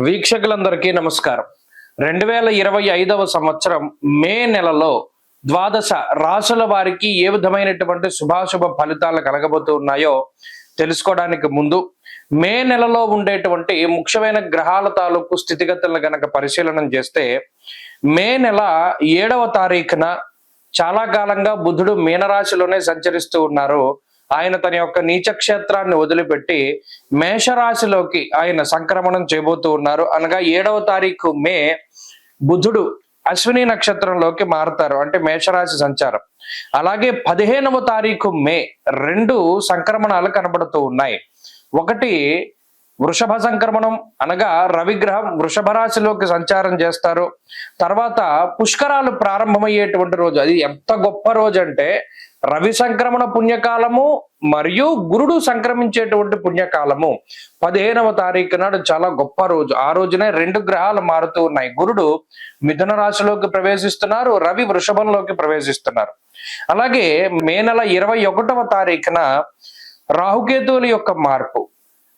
వీక్షకులందరికీ నమస్కారం. 2025వ సంవత్సరం మే నెలలో ద్వాదశ రాశుల వారికి ఏ విధమైనటువంటి శుభాశుభ ఫలితాలు కలగబోతూ ఉన్నాయో తెలుసుకోవడానికి ముందు మే నెలలో ఉండేటువంటి ముఖ్యమైన గ్రహాల తాలూకు స్థితిగతులను గనక పరిశీలన చేస్తే మే నెల 7వ తారీఖున చాలా కాలంగా బుధుడు మీనరాశిలోనే సంచరిస్తూ ఉన్నారు. ఆయన తన యొక్క నీచ క్షేత్రాన్ని వదిలిపెట్టి మేషరాశిలోకి ఆయన సంక్రమణం చేయబోతూ ఉన్నారు. అనగా 7వ తారీఖు మే బుధుడు అశ్విని నక్షత్రంలోకి మారుతారు, అంటే మేషరాశి సంచారం. అలాగే 15వ తారీఖు మే 2 సంక్రమణాలు కనబడుతూ ఉన్నాయి. ఒకటి వృషభ సంక్రమణం, అనగా రవిగ్రహం వృషభ రాశిలోకి సంచారం చేస్తారు. తర్వాత పుష్కరాలు ప్రారంభమయ్యేటువంటి రోజు. అది ఎంత గొప్ప రోజు అంటే రవి సంక్రమణ పుణ్యకాలము మరియు గురుడు సంక్రమించేటువంటి పుణ్యకాలము 15వ తారీఖు నాడు చాలా గొప్ప రోజు. ఆ రోజునే 2 గ్రహాలు మారుతూ ఉన్నాయి. గురుడు మిథున రాశిలోకి ప్రవేశిస్తున్నారు, రవి వృషభంలోకి ప్రవేశిస్తున్నారు. అలాగే మే నెల 21వ తారీఖున రాహుకేతువుల యొక్క మార్పు,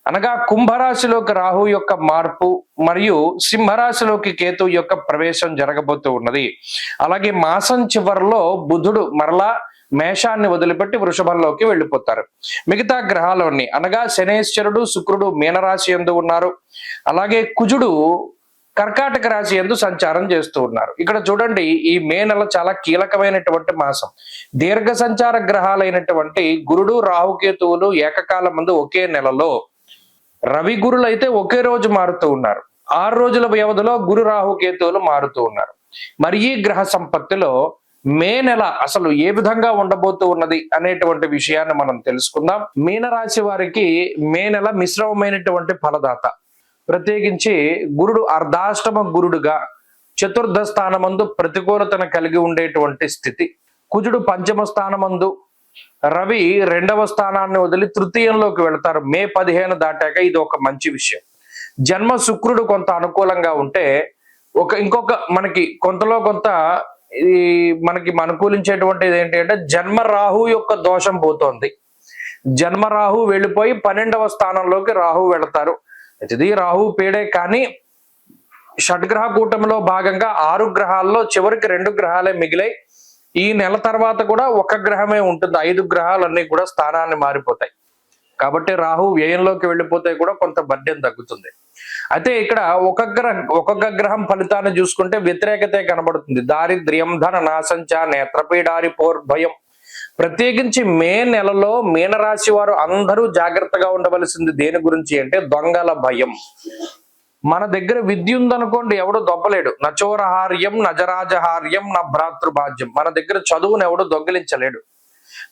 అనగా కుంభరాశిలోకి రాహు యొక్క మార్పు మరియు సింహరాశిలోకి కేతు యొక్క ప్రవేశం జరగబోతూ ఉన్నది. అలాగే మాసం చివరిలో బుధుడు మరలా మేషాన్ని వదిలిపెట్టి వృషభంలోకి వెళ్ళిపోతారు. మిగతా గ్రహాలన్నీ, అనగా శనేశ్వరుడు శుక్రుడు మీనరాశి యందు ఉన్నారు. అలాగే కుజుడు కర్కాటక రాశి యందు సంచారం చేస్తూ ఉన్నారు. ఇక్కడ చూడండి, ఈ మే నెల చాలా కీలకమైనటువంటి మాసం. దీర్ఘ సంచార గ్రహాలైనటువంటి గురుడు రాహుకేతువులు ఏకకాలం ముందు ఒకే నెలలో, రవి గురులు అయితే ఒకే రోజు మారుతూ ఉన్నారు. 6 రోజుల వ్యవధిలో గురు రాహుకేతువులు మారుతూ ఉన్నారు. మరి ఈ గ్రహ సంపత్తిలో మే నెల అసలు ఏ విధంగా ఉండబోతూ ఉన్నది అనేటువంటి విషయాన్ని మనం తెలుసుకుందాం. మీనరాశి వారికి మే నెల మిశ్రమమైనటువంటి ఫలదాత. ప్రత్యేకించి గురుడు అర్ధాష్టమ గురుడుగా చతుర్థ స్థానమందు ప్రతికూలతను కలిగి ఉండేటువంటి స్థితి. కుజుడు పంచమ స్థానమందు, రవి 2వ స్థానాన్ని వదిలి తృతీయంలోకి వెళతారు మే 15 దాటాక. ఇది ఒక మంచి విషయం. జన్మ శుక్రుడు కొంత అనుకూలంగా ఉంటే ఇంకొక మనకి కొంతలో కొంత మనకి అనుకూలించేటువంటిది ఏంటి అంటే జన్మ రాహు యొక్క దోషం పోతోంది. జన్మ రాహు వెళ్ళిపోయి 12వ స్థానంలోకి రాహు వెళతారు. ఇది రాహు పీడే, కానీ షడ్గ్రహ కూటమిలో భాగంగా 6 గ్రహాల్లో చివరికి 2 గ్రహాలే మిగిలాయి. ఈ నెల తర్వాత కూడా 1 గ్రహమే ఉంటుంది. 5 గ్రహాలన్నీ కూడా స్థానాన్ని మారిపోతాయి. కాబట్టి రాహు వ్యయంలోకి వెళ్ళిపోతే కూడా కొంత బడ్డెం తగ్గుతుంది. అయితే ఇక్కడ ఒక్కొక్క గ్రహం ఫలితాన్ని చూసుకుంటే వ్యతిరేకతే కనబడుతుంది. దారిద్ర్యం, ధన నాశంచ, నేత్రపీడారి పోర్భయం. ప్రత్యేకించి మే నెలలో మీనరాశి వారు అందరూ జాగ్రత్తగా ఉండవలసింది దేని గురించి అంటే దొంగల భయం. మన దగ్గర విద్య ఉందనుకోండి, ఎవడు దొబ్బలేడు. నచోరహార్యం నజరాజహార్యం నా భ్రాతృభాజ్యం. మన దగ్గర చదువును ఎవడు దొంగిలించలేడు.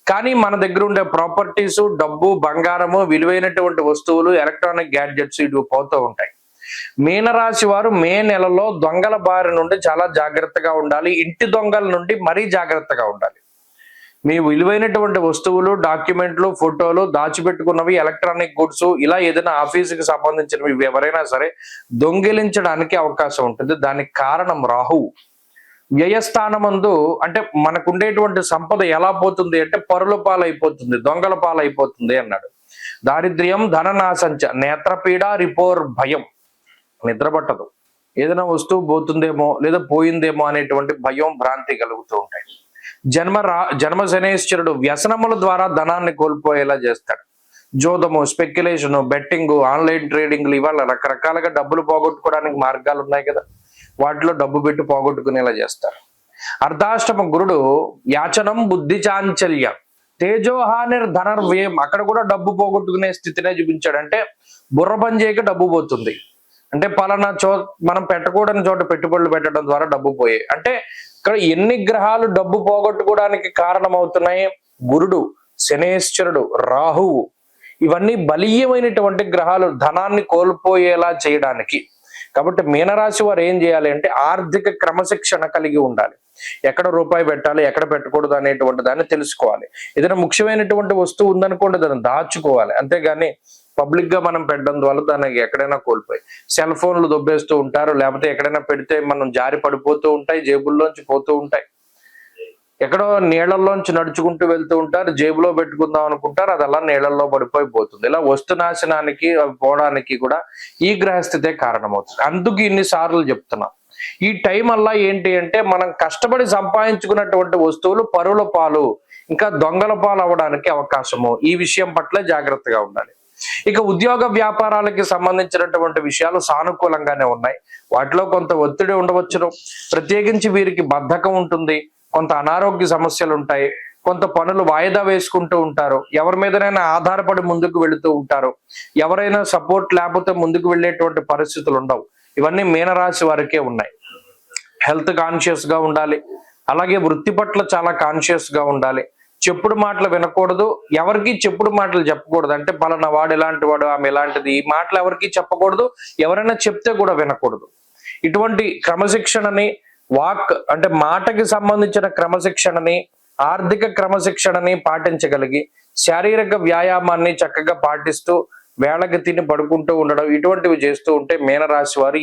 కానీ మన దగ్గర ఉండే ప్రాపర్టీసు, డబ్బు, బంగారము, విలువైనటువంటి వస్తువులు, ఎలక్ట్రానిక్ గ్యాడ్జెట్స్ ఇవి పోతూ ఉంటాయి. మీనరాశి వారు మే నెలలో దొంగల బారి నుండి చాలా జాగ్రత్తగా ఉండాలి. ఇంటి దొంగల నుండి మరీ జాగ్రత్తగా ఉండాలి. మీ విలువైనటువంటి వస్తువులు, డాక్యుమెంట్లు, ఫోటోలు, దాచిపెట్టుకున్నవి, ఎలక్ట్రానిక్ గుడ్స్, ఇలా ఏదైనా ఆఫీసుకి సంబంధించినవి ఎవరైనా సరే దొంగిలించడానికి అవకాశం ఉంటుంది. దానికి కారణం రాహువు. వ్యయస్థానమందు అంటే మనకుండేటువంటి సంపద ఎలా పోతుంది అంటే పరుల పాలైపోతుంది, దొంగల పాలైపోతుంది అన్నాడు. దారిద్ర్యం, ధననాశంచ, నేత్రపీడ, రిపోర్ భయం. నిద్రపట్టదు. ఏదైనా వస్తువు పోతుందేమో లేదా పోయిందేమో అనేటువంటి భయం, భ్రాంతి కలుగుతూ ఉంటాయి. జన్మ శనేశ్వరుడు వ్యసనముల ద్వారా ధనాన్ని కోల్పోయేలా చేస్తాడు. జోదము, స్పెక్యులేషను, బెట్టింగ్, ఆన్లైన్ ట్రేడింగ్లు, ఇవాళ రకరకాలుగా డబ్బులు పోగొట్టుకోవడానికి మార్గాలు ఉన్నాయి కదా, వాటిలో డబ్బు పెట్టి పోగొట్టుకునేలా చేస్తారు. అర్ధాష్టమ గురుడు యాచనం, బుద్ధి చాంచల్యం, తేజోహానిర్ ధనర్వ్యయం. అక్కడ కూడా డబ్బు పోగొట్టుకునే స్థితినే చూపించాడు. అంటే బుర్ర పని చేయక డబ్బు పోతుంది. అంటే పలానా మనం పెట్టకూడని చోట పెట్టుబడులు పెట్టడం ద్వారా డబ్బు పోయాయి. అంటే ఇక్కడ ఎన్ని గ్రహాలు డబ్బు పోగొట్టుకోవడానికి కారణమవుతున్నాయి? గురుడు, శనేశ్వరుడు, రాహువు, ఇవన్నీ బలీయమైనటువంటి గ్రహాలు ధనాన్ని కోల్పోయేలా చేయడానికి. కాబట్టి మీనరాశి వారు ఏం చేయాలి అంటే ఆర్థిక క్రమశిక్షణ కలిగి ఉండాలి. ఎక్కడ రూపాయి పెట్టాలి, ఎక్కడ పెట్టకూడదు అనేటువంటి దాన్ని తెలుసుకోవాలి. ఏదైనా ముఖ్యమైనటువంటి వస్తువు ఉందనుకోండి, దాన్ని దాచుకోవాలి. అంతేగాని పబ్లిక్ గా మనం పెట్టడం ద్వారా దానికి ఎక్కడైనా కోల్పోయి సెల్ ఫోన్లు దొబ్బేస్తూ ఉంటారు, లేకపోతే ఎక్కడైనా పెడితే మనం జారి పడిపోతూ ఉంటాయి, జేబుల్లోంచి పోతూ ఉంటాయి. ఎక్కడో నీళ్లలోంచి నడుచుకుంటూ వెళ్తూ ఉంటారు, జేబులో పెట్టుకుందాం అనుకుంటారు, అది అలా నీళ్లలో పడిపోతుంది. ఇలా వస్తు నాశనానికి పోవడానికి కూడా ఈ గ్రహస్థితే కారణమవుతుంది. అందుకు ఇన్నిసార్లు చెప్తున్నా, ఈ టైం అలా ఏంటి అంటే మనం కష్టపడి సంపాదించుకున్నటువంటి వస్తువులు పరుల పాలు, ఇంకా దొంగల పాలు అవ్వడానికి అవకాశము. ఈ విషయం పట్ల జాగ్రత్తగా ఉండాలి. ఇక ఉద్యోగ వ్యాపారాలకి సంబంధించినటువంటి విషయాలు సానుకూలంగానే ఉన్నాయి. వాటిలో కొంత ఒత్తిడి ఉండవచ్చును. ప్రత్యేకించి వీరికి బద్ధకం ఉంటుంది, కొంత అనారోగ్య సమస్యలు ఉంటాయి, కొంత పనులు వాయిదా వేసుకుంటూ ఉంటారు, ఎవరి మీదనైనా ఆధారపడి ముందుకు వెళుతూ ఉంటారు, ఎవరైనా సపోర్ట్ లేకపోతే ముందుకు వెళ్ళేటువంటి పరిస్థితులు ఉండవు. ఇవన్నీ మీనరాశి వారికే ఉన్నాయి. హెల్త్ కాన్షియస్ గా ఉండాలి, అలాగే వృత్తి పట్ల చాలా కాన్షియస్ గా ఉండాలి. చెప్పుడు మాటలు వినకూడదు, ఎవరికి చెప్పుడు మాటలు చెప్పకూడదు. అంటే పలానా వాడు ఎలాంటి వాడు, ఆమె ఎలాంటిది, ఈ మాటలు ఎవరికి చెప్పకూడదు, ఎవరైనా చెప్తే కూడా వినకూడదు. ఇటువంటి క్రమశిక్షణని, వాక్ అంటే మాటకి సంబంధించిన క్రమశిక్షణని, ఆర్థిక క్రమశిక్షణని పాటించగలిగి శారీరక వ్యాయామాన్ని చక్కగా పాటిస్తూ వేళకి తిని పడుకుంటూ ఉండడం, ఇటువంటివి చేస్తూ ఉంటే మీనరాశి వారు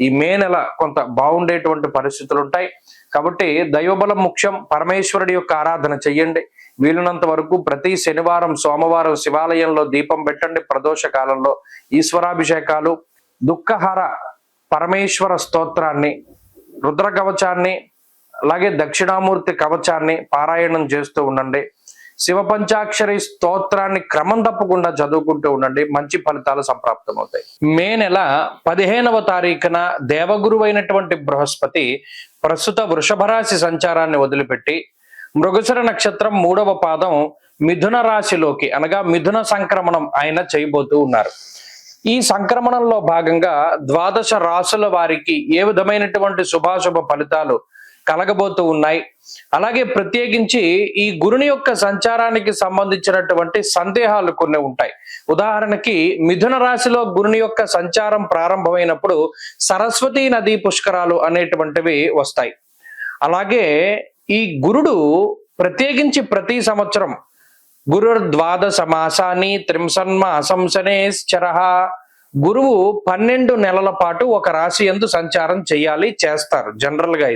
ఈ మే నెల కొంత బాగుండేటువంటి పరిస్థితులు ఉంటాయి. కాబట్టి దైవబలం ముఖ్యం. పరమేశ్వరుడి యొక్క ఆరాధన చెయ్యండి. వీలున్నంత వరకు ప్రతి శనివారం, సోమవారం శివాలయంలో దీపం పెట్టండి. ప్రదోష కాలంలో ఈశ్వరాభిషేకాలు, దుఃఖహార పరమేశ్వర స్తోత్రాన్ని, రుద్ర కవచాన్ని, అలాగే దక్షిణామూర్తి కవచాన్ని పారాయణం చేస్తూ ఉండండి. శివ పంచాక్షరి స్తోత్రాన్ని క్రమం తప్పకుండా చదువుకుంటూ ఉండండి. మంచి ఫలితాలు సంప్రాప్తమవుతాయి. మే నెల 15వ తారీఖున దేవగురువు అయినటువంటి బృహస్పతి ప్రస్తుత వృషభ రాశి సంచారాన్ని వదిలిపెట్టి మృగశిర నక్షత్రం 3వ పాదం మిథున రాశిలోకి, అనగా మిథున సంక్రమణం ఆయన చేయబోతూ ఉన్నారు. ఈ సంక్రమణంలో భాగంగా ద్వాదశ రాశుల వారికి ఏ విధమైనటువంటి శుభాశుభ ఫలితాలు కలగబోతూ ఉన్నాయి, అలాగే ప్రత్యేకించి ఈ గురుని యొక్క సంచారానికి సంబంధించినటువంటి సందేహాలు కొన్ని ఉంటాయి. ఉదాహరణకి మిథున రాశిలో గురుని యొక్క సంచారం ప్రారంభమైనప్పుడు సరస్వతీ నదీ పుష్కరాలు అనేటువంటివి వస్తాయి. అలాగే ఈ గురుడు ప్రత్యేకించి ప్రతి సంవత్సరం గురుర్ ద్వాదశ మాసాన్ని త్రింసన్మాసంశనేశ్చరః, గురువు 12 నెలల పాటు ఒక రాశి యందు సంచారం చేస్తారు జనరల్ గా.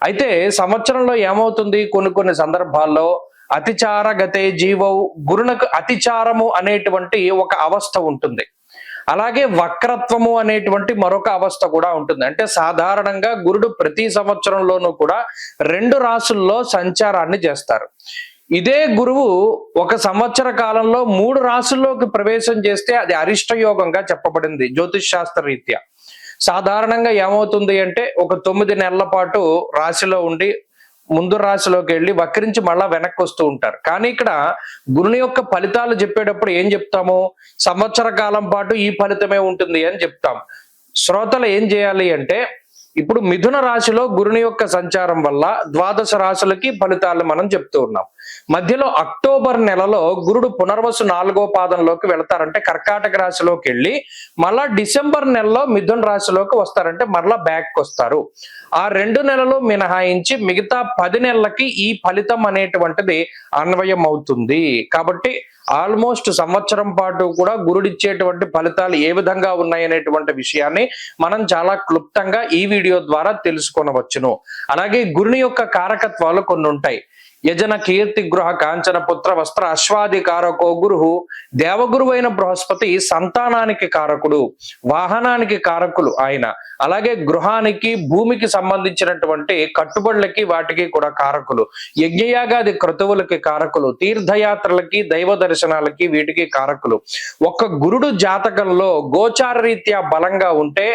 అయితే సంవత్సరంలో ఏమవుతుంది, కొన్ని సందర్భాల్లో అతిచార గతే జీవౌ, గురునకు అతిచారము అనేటువంటి ఒక అవస్థ ఉంటుంది. అలాగే వక్రత్వము అనేటువంటి మరొక అవస్థ కూడా ఉంటుంది. అంటే సాధారణంగా గురుడు ప్రతి సంవత్సరంలోనూ కూడా 2 రాశుల్లో సంచారాన్ని చేస్తారు. ఇదే గురువు ఒక సంవత్సర కాలంలో 3 రాశుల్లోకి ప్రవేశం చేస్తే అది అరిష్ట యోగంగా చెప్పబడింది జ్యోతిష్ శాస్త్ర రీత్యా. సాధారణంగా ఏమవుతుంది అంటే ఒక 9 నెలల పాటు రాశిలో ఉండి ముందు రాశిలోకి వెళ్ళి వక్రించి మళ్ళా వెనక్కి వస్తూ ఉంటారు. కానీ ఇక్కడ గురుని యొక్క ఫలితాలు చెప్పేటప్పుడు ఏం చెప్తాము, సంవత్సర కాలం పాటు ఈ ఫలితమే ఉంటుంది అని చెప్తాం. శ్రోతలు ఏం చేయాలి అంటే, ఇప్పుడు మిథున రాశిలో గురుని యొక్క సంచారం వల్ల ద్వాదశ రాశులకి ఫలితాలు మనం చెప్తూ ఉన్నాం. మధ్యలో అక్టోబర్ నెలలో గురుడు పునర్వసు 4వ పాదంలోకి వెళతారంటే కర్కాటక రాశిలోకి వెళ్ళి మళ్ళా డిసెంబర్ నెలలో మిథున రాశిలోకి వస్తారంటే మరలా బ్యాక్ వస్తారు. ఆ 2 నెలలు మినహాయించి మిగతా 10 నెలలకి ఈ ఫలితం అనేటువంటిది అన్వయం అవుతుంది. కాబట్టి ఆల్మోస్ట్ సంవత్సరం పాటు కూడా గురుడిచ్చేటువంటి ఫలితాలు ఏ విధంగా ఉన్నాయనేటువంటి విషయాన్ని మనం చాలా క్లుప్తంగా ఈ వీడియో ద్వారా తెలుసుకొనవచ్చును. అలాగే గురుని యొక్క కారకత్వాలు కొన్ని ఉంటాయి. యజన కీర్తి గృహ కాంచన పుత్ర వస్త్ర అశ్వాది కారకో గురు, దేవగురువైన బృహస్పతి సంతానానికి కారకుడు, వాహనానికి కారకులు ఆయన. అలాగే గృహానికి, భూమికి సంబంధించినటువంటి కట్టుబడులకి వాటికి కూడా కారకులు, యజ్ఞయాగాది క్రతువులకి కారకులు, తీర్థయాత్రలకి, దైవ దర్శనాలకి వీటికి కారకులు. ఒక్క గురుడు జాతకంలో గోచార రీత్యా బలంగా ఉంటే,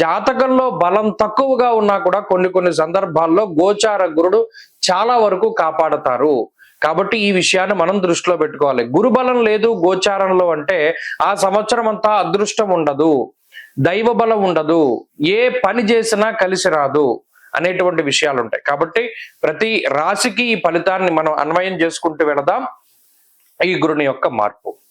జాతకంలో బలం తక్కువగా ఉన్నా కూడా కొన్ని సందర్భాల్లో గోచార గురుడు చాలా వరకు కాపాడతారు. కాబట్టి ఈ విషయాన్ని మనం దృష్టిలో పెట్టుకోవాలి. గురుబలం లేదు గోచారంలో అంటే ఆ సంవత్సరం అంతా అదృష్టం ఉండదు, దైవ బలం ఉండదు, ఏ పని చేసినా కలిసి రాదు అనేటువంటి విషయాలు ఉంటాయి. కాబట్టి ప్రతి రాశికి ఈ ఫలితాన్ని మనం అన్వయం చేసుకుంటూ వెళదాం. ఈ గురుని యొక్క మార్పు.